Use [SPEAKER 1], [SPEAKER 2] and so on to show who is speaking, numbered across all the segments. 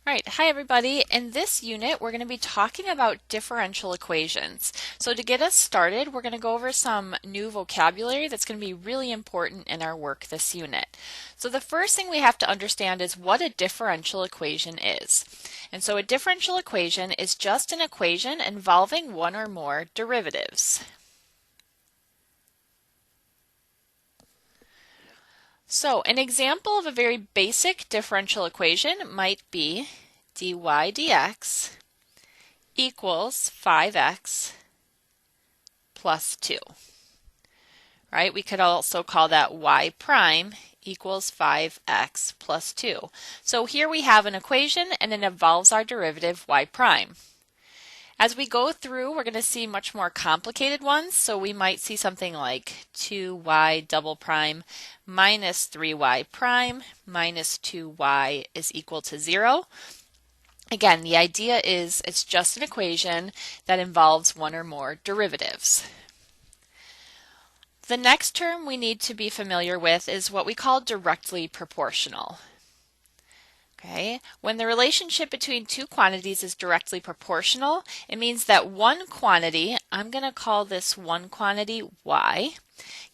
[SPEAKER 1] All right, hi everybody. In this unit, we're going to be talking about differential equations. So to get us started, we're going to go over some new vocabulary that's going to be really important in our work this unit. So the first thing we have to understand is what a differential equation is. And so a differential equation is just an equation involving one or more derivatives. So an example of a very basic differential equation might be dy dx equals 5x plus 2. Right? We could also call that y prime equals 5x plus 2. So here we have an equation and it involves our derivative y prime. As we go through, we're going to see much more complicated ones. So we might see something like 2y double prime minus 3y prime minus 2y is equal to 0. Again, the idea is it's just an equation that involves one or more derivatives. The next term we need to be familiar with is what we call directly proportional. Okay, when the relationship between two quantities is directly proportional, it means that one quantity, I'm going to call this one quantity y,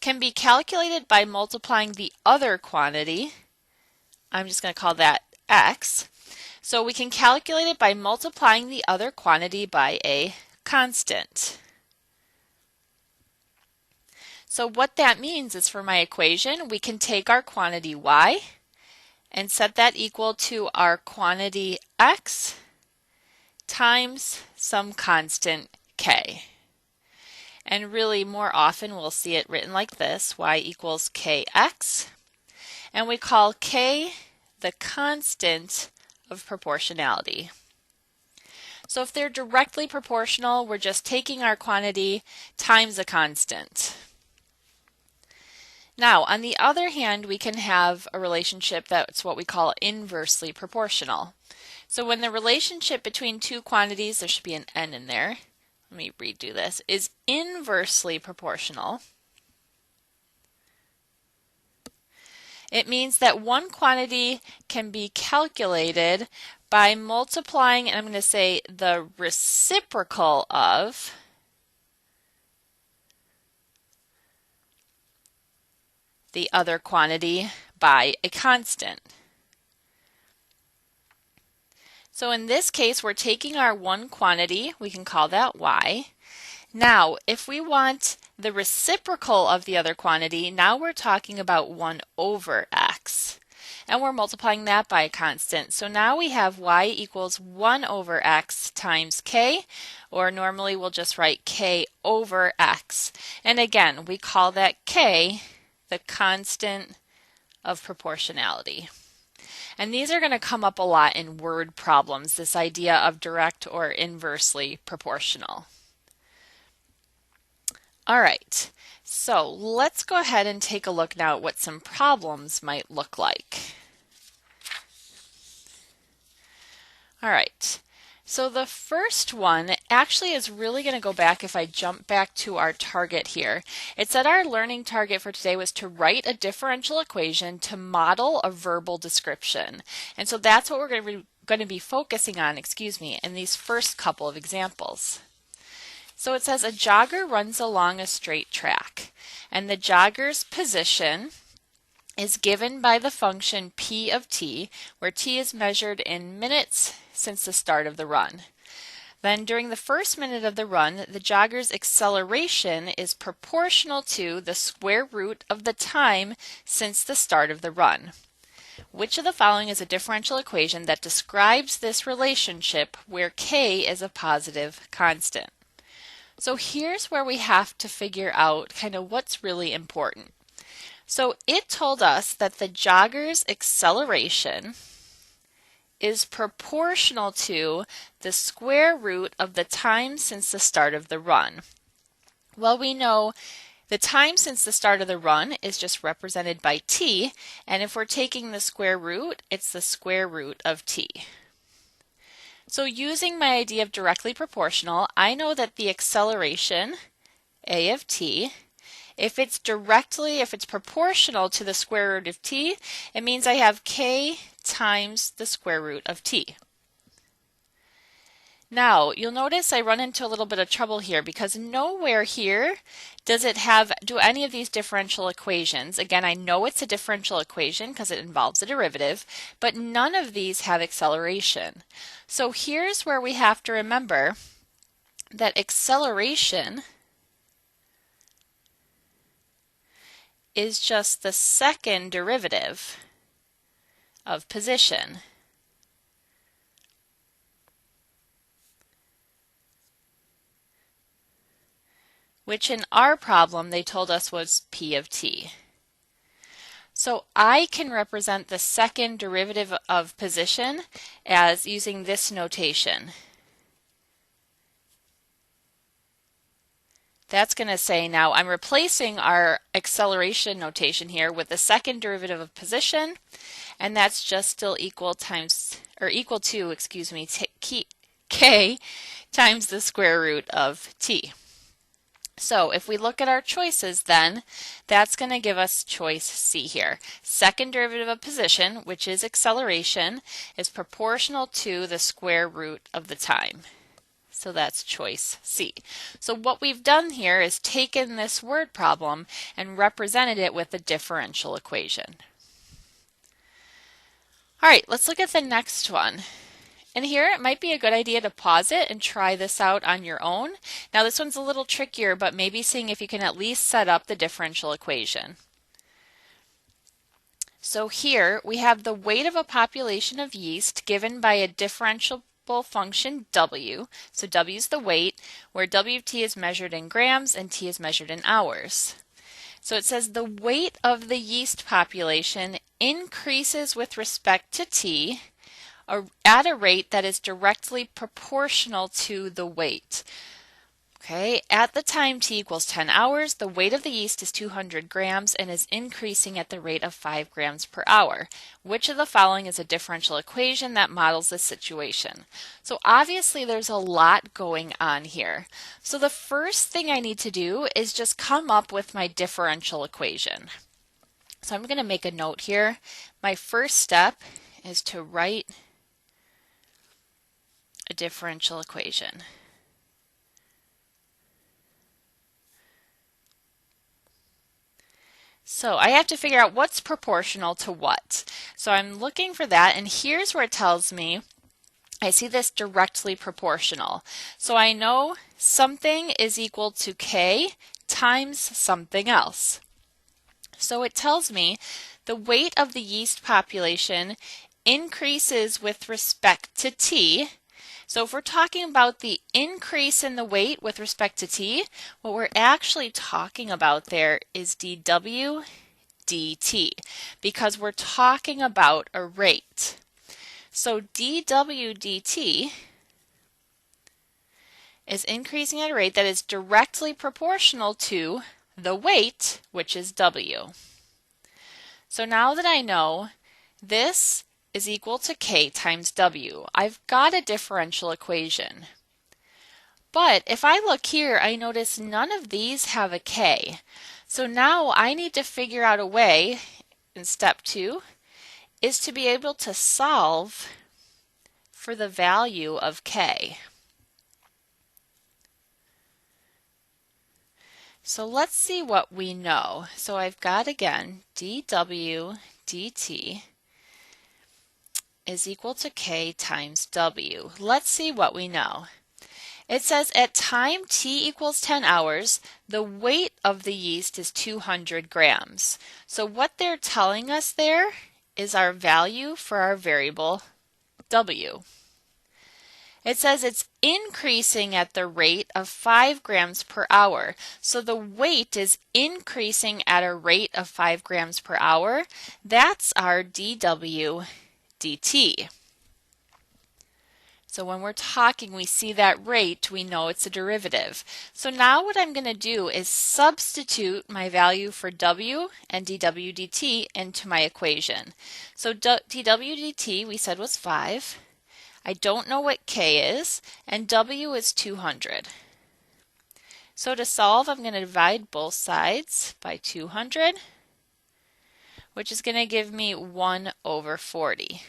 [SPEAKER 1] can be calculated by multiplying the other quantity, I'm just going to call that x. So we can calculate it by multiplying the other quantity by a constant. So what that means is for my equation, we can take our quantity y and set that equal to our quantity x times some constant k. And really more often we'll see it written like this, y equals kx, and we call k the constant of proportionality. So if they're directly proportional, we're just taking our quantity times a constant. Now, on the other hand, we can have a relationship that's what we call inversely proportional. So when the relationship between two quantities, there should be an n in there, let me redo this, is inversely proportional, it means that one quantity can be calculated by multiplying, and I'm going to say the reciprocal of the other quantity by a constant. So in this case, we're taking our one quantity, we can call that y. Now, if we want the reciprocal of the other quantity, now we're talking about 1 over x. And we're multiplying that by a constant. So now we have y equals 1 over x times k, or normally we'll just write k over x. And again, we call that k the constant of proportionality. And these are going to come up a lot in word problems, this idea of direct or inversely proportional. All right, so let's go ahead and take a look now at what some problems might look like. All right, so the first one actually is really going to go back if I jump back to our target here. It said our learning target for today was to write a differential equation to model a verbal description. And so that's what we're going to be focusing on, in these first couple of examples. So it says a jogger runs along a straight track, and the jogger's position is given by the function p of t, where t is measured in minutes since the start of the run. Then during the first minute of the run, the jogger's acceleration is proportional to the square root of the time since the start of the run. Which of the following is a differential equation that describes this relationship where k is a positive constant? So here's where we have to figure out kind of what's really important. So it told us that the jogger's acceleration is proportional to the square root of the time since the start of the run. Well, we know the time since the start of the run is just represented by t, and if we're taking the square root, it's the square root of t. So using my idea of directly proportional, I know that the acceleration, a of t, if it's proportional to the square root of t, it means I have k times the square root of t. Now, you'll notice I run into a little bit of trouble here because nowhere here do any of these differential equations. Again, I know it's a differential equation because it involves a derivative, but none of these have acceleration. So here's where we have to remember that acceleration is just the second derivative of position. Which in our problem they told us was p of t. So I can represent the second derivative of position as using this notation. That's going to say now I'm replacing our acceleration notation here with the second derivative of position, and that's just still equal to, excuse me, k times the square root of t. So if we look at our choices then, that's going to give us choice C here. Second derivative of position, which is acceleration, is proportional to the square root of the time. So that's choice C. So what we've done here is taken this word problem and represented it with a differential equation. All right, let's look at the next one. And here it might be a good idea to pause it and try this out on your own. Now this one's a little trickier, but maybe seeing if you can at least set up the differential equation. So here we have the weight of a population of yeast given by a differentiable function W. So W is the weight, where WT is measured in grams and T is measured in hours. So it says the weight of the yeast population increases with respect to T at a rate that is directly proportional to the weight. Okay, at the time t equals 10 hours, the weight of the yeast is 200 grams and is increasing at the rate of 5 grams per hour. Which of the following is a differential equation that models this situation? So obviously there's a lot going on here. So the first thing I need to do is just come up with my differential equation. So I'm going to make a note here. My first step is to write a differential equation. So I have to figure out what's proportional to what. So I'm looking for that, and here's where it tells me I see this directly proportional. So I know something is equal to k times something else. So it tells me the weight of the yeast population increases with respect to t. So if we're talking about the increase in the weight with respect to t, what we're actually talking about there is dw dt, because we're talking about a rate. So dw dt is increasing at a rate that is directly proportional to the weight, which is w. So now that I know this is equal to k times w, I've got a differential equation. But if I look here, I notice none of these have a k. So now I need to figure out a way, in step 2, is to be able to solve for the value of k. So let's see what we know. So I've got again dw dt is equal to k times w. Let's see what we know. It says at time t equals 10 hours, the weight of the yeast is 200 grams. So what they're telling us there is our value for our variable w. It says it's increasing at the rate of 5 grams per hour. So the weight is increasing at a rate of 5 grams per hour. That's our dw dt. So when we're talking, we see that rate, we know it's a derivative. So now what I'm going to do is substitute my value for w and dw dt into my equation. So dw dt we said was 5. I don't know what k is, and w is 200. So to solve, I'm going to divide both sides by 200, which is going to give me 1 over 40.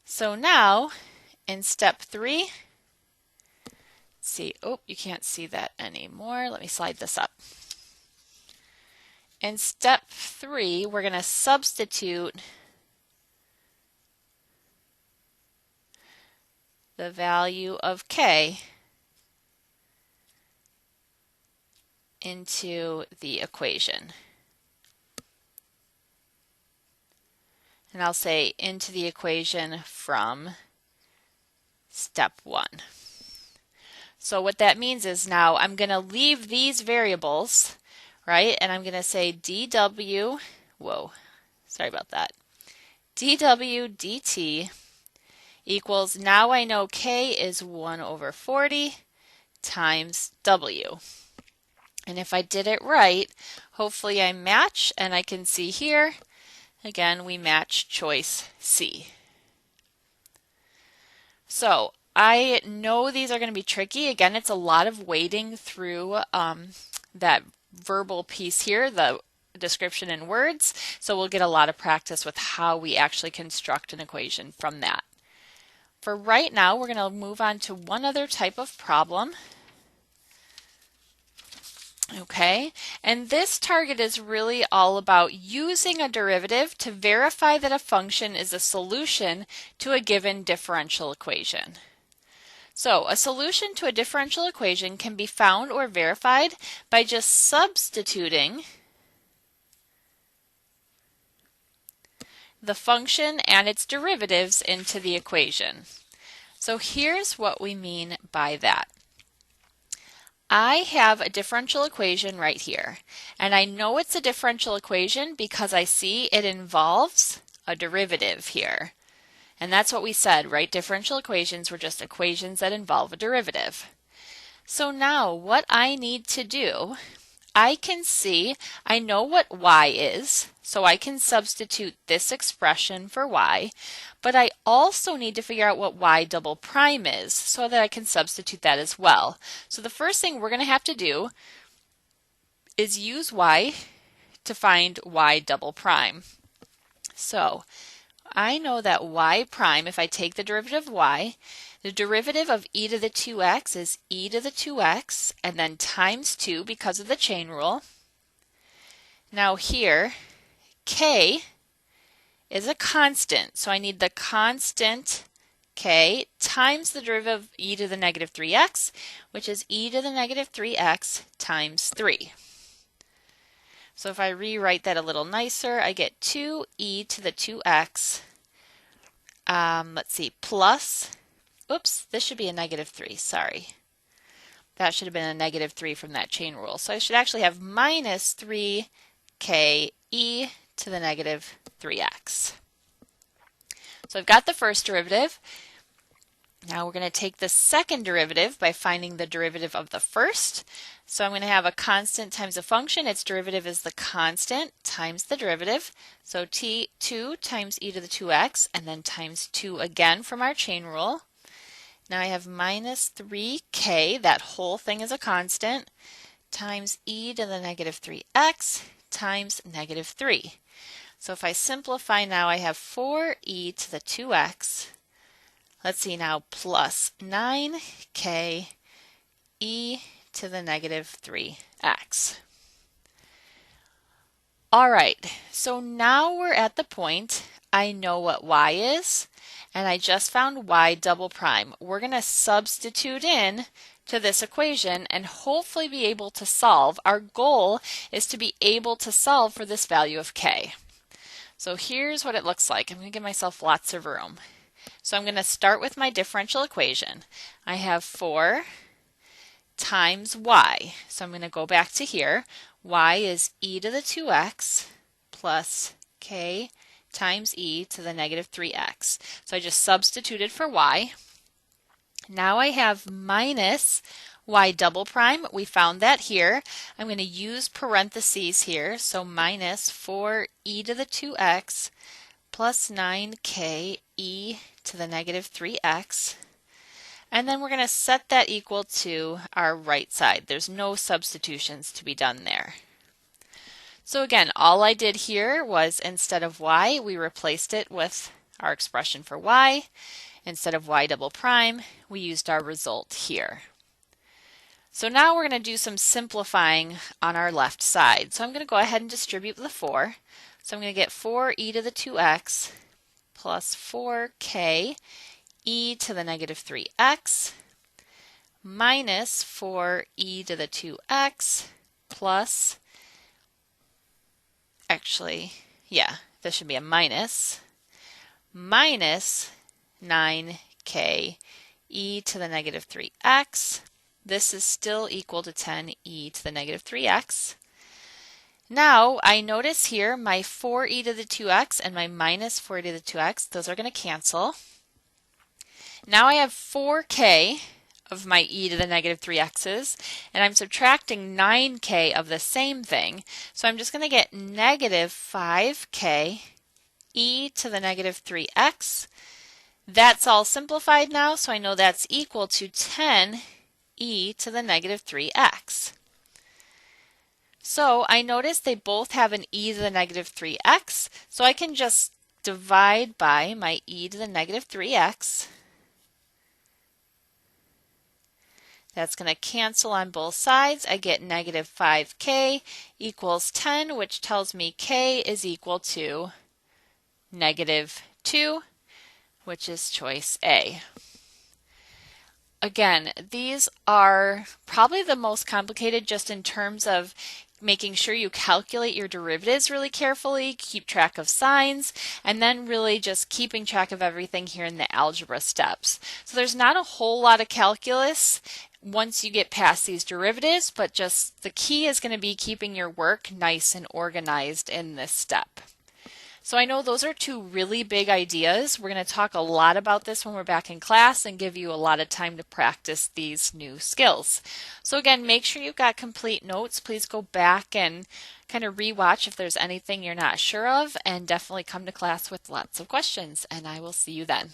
[SPEAKER 1] So now, in step 3, see, oh, you can't see that anymore. Let me slide this up. In step 3, we're going to substitute the value of k into the equation. And I'll say into the equation from step 1. So what that means is now I'm going to leave these variables, right? And I'm going to say dw, whoa, sorry about that, dw dt equals, now I know k is 1 over 40 times w. And if I did it right, hopefully I match, and I can see here, again, we match choice C. So I know these are going to be tricky. Again, it's a lot of wading through that verbal piece here, the description in words. So we'll get a lot of practice with how we actually construct an equation from that. For right now, we're going to move on to one other type of problem. Okay, and this target is really all about using a derivative to verify that a function is a solution to a given differential equation. So a solution to a differential equation can be found or verified by just substituting the function and its derivatives into the equation. So here's what we mean by that. I have a differential equation right here, and I know it's a differential equation because I see it involves a derivative here. And that's what we said, right? Differential equations were just equations that involve a derivative. So now what I need to do, I can see, I know what y is, so I can substitute this expression for y, but I also need to figure out what y double prime is so that I can substitute that as well. So the first thing we're going to have to do is use y to find y double prime. So I know that y prime, if I take the derivative of y, the derivative of e to the 2x is e to the 2x and then times 2 because of the chain rule. Now here, k is a constant, so I need the constant k times the derivative of e to the negative 3x, which is e to the negative 3x times 3. So if I rewrite that a little nicer, I get 2e to the 2x, let's see, plus, oops, this should be a negative 3, sorry. That should have been a negative 3 from that chain rule. So I should actually have minus 3k e to the negative 3x. So I've got the first derivative. Now we're going to take the second derivative by finding the derivative of the first. So I'm going to have a constant times a function. Its derivative is the constant times the derivative. So 2 times e to the 2x and then times 2 again from our chain rule. Now I have minus 3k, that whole thing is a constant, times e to the negative 3x times negative 3. So if I simplify now, I have 4e to the 2x, let's see now, plus 9k e to the negative 3x. All right, so now we're at the point I know what y is, and I just found y double prime. We're going to substitute in to this equation and hopefully be able to solve. Our goal is to be able to solve for this value of k. So here's what it looks like. I'm going to give myself lots of room. So I'm going to start with my differential equation. I have 4 times y. So I'm going to go back to here. Y is e to the 2x plus k times e to the negative 3x. So I just substituted for y. Now I have minus y double prime. We found that here. I'm going to use parentheses here. So minus 4e to the 2x plus 9k e to the negative 3x. And then we're going to set that equal to our right side. There's no substitutions to be done there. So again, all I did here was instead of y, we replaced it with our expression for y. Instead of y double prime, we used our result here. So now we're going to do some simplifying on our left side. So I'm going to go ahead and distribute the 4. So I'm going to get 4e to the 2x plus 4k e to the negative 3x minus 4e to the 2x plus, actually, yeah, this should be a minus 9k e to the negative 3x. This is still equal to 10e to the negative 3x. Now I notice here my 4e to the 2x and my minus 4e to the 2x, those are going to cancel. Now I have 4k of my e to the negative 3x's, and I'm subtracting 9k of the same thing. So I'm just going to get negative 5k e to the negative 3x. That's all simplified now, so I know that's equal to 10 e to the negative 3x. So I notice they both have an e to the negative 3x, so I can just divide by my e to the negative 3x. That's going to cancel on both sides. I get negative 5k equals 10, which tells me k is equal to negative 2, which is choice A. Again, these are probably the most complicated just in terms of making sure you calculate your derivatives really carefully, keep track of signs, and then really just keeping track of everything here in the algebra steps. So there's not a whole lot of calculus once you get past these derivatives, but just the key is going to be keeping your work nice and organized in this step. So I know those are two really big ideas. We're going to talk a lot about this when we're back in class and give you a lot of time to practice these new skills. So again, make sure you've got complete notes. Please go back and kind of rewatch if there's anything you're not sure of, and definitely come to class with lots of questions, and I will see you then.